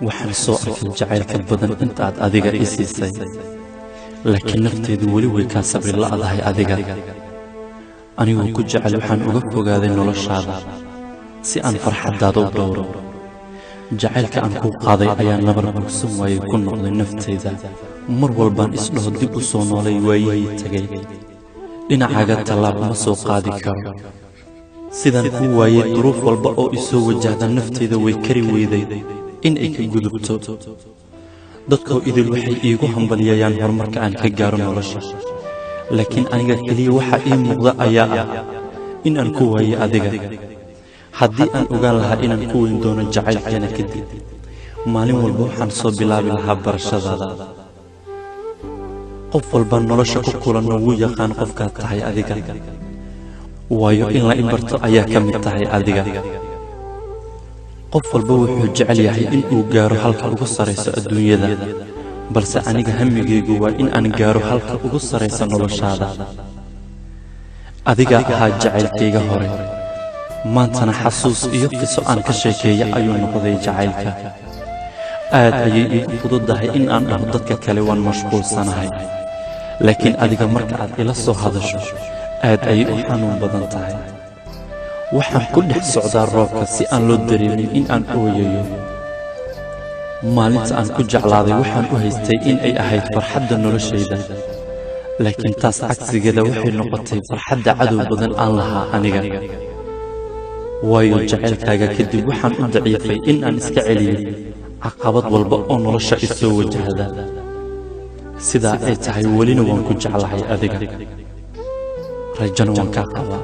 waxaan soo arkay jacaylka badan intaad adiga i siisay, laakiin nafteedu weli way kaa sabri la'dahay adiga. anigoo ku jecel waxaan uga fogaaday noloshaada si aan farxaddaada u dhowro. jacaylka aan kuu qaaday ayaa nabar bogsan waayey ku noqday nafteyda. mar walbaan isdhaho dib u soo noolay waayihii tegay, dhinacaaga tallaab ma soo qaadi karo. sidaan kuu waayey duruuf walba oo isoo wajahda nafteyda way kari weyday in ay ka gudubto. dadkoo idil waxay iigu hambaliyayaan horumarka aan ka gaaro nolosha, laakiin aniga keliya waxa ii muuqda ayaa ah in aan ku waayey adiga. haddii aan ogaan lahaa inaan ku weyn doono jacaylkeena kadib, maalin walba waxaan soo bilaabi lahaa barashadaada. qof walba nolosha ku kulanno wuu yaqaan qofkaad tahay adiga, waayo in la ibarto ayaa ka mid tahay adiga. qof walba wuxuu jecel yahay in uu gaaro halka ugu sarayso adduunyada, balse aniga hamigaygu waa in aan gaaro halka ugu saraysa noloshaada. adigaa ahaa jacaylkayga hore, maantana xasuus iyo qiso aan ka sheekeeya ayuu noqday jacaylka. aad ayay iigu fududahay in aan dhaho dadka kale waan mashquulsanahay, laakiin adiga marka aad ila soo hadasho aad ayay u xanuun badan tahay. waxaan ku dhex socdaa roobka si aan loo dareemin in aan ooyayo. maalinta aan ku jeclaaday waxaan u haystay in ay ahayd farxadda noloshayda, laakiin taas cagsigeeda waxay noqotay farxadda cadow badan aan lahaa aniga. waayo jacaylkaaga kadib waxaan u daciifay in aan iska celiyo caqabad walba oo nolosha isoo wajahda. sidaa ay tahay welina waan ku jeclahay adiga, rajana waan kaa qabaa.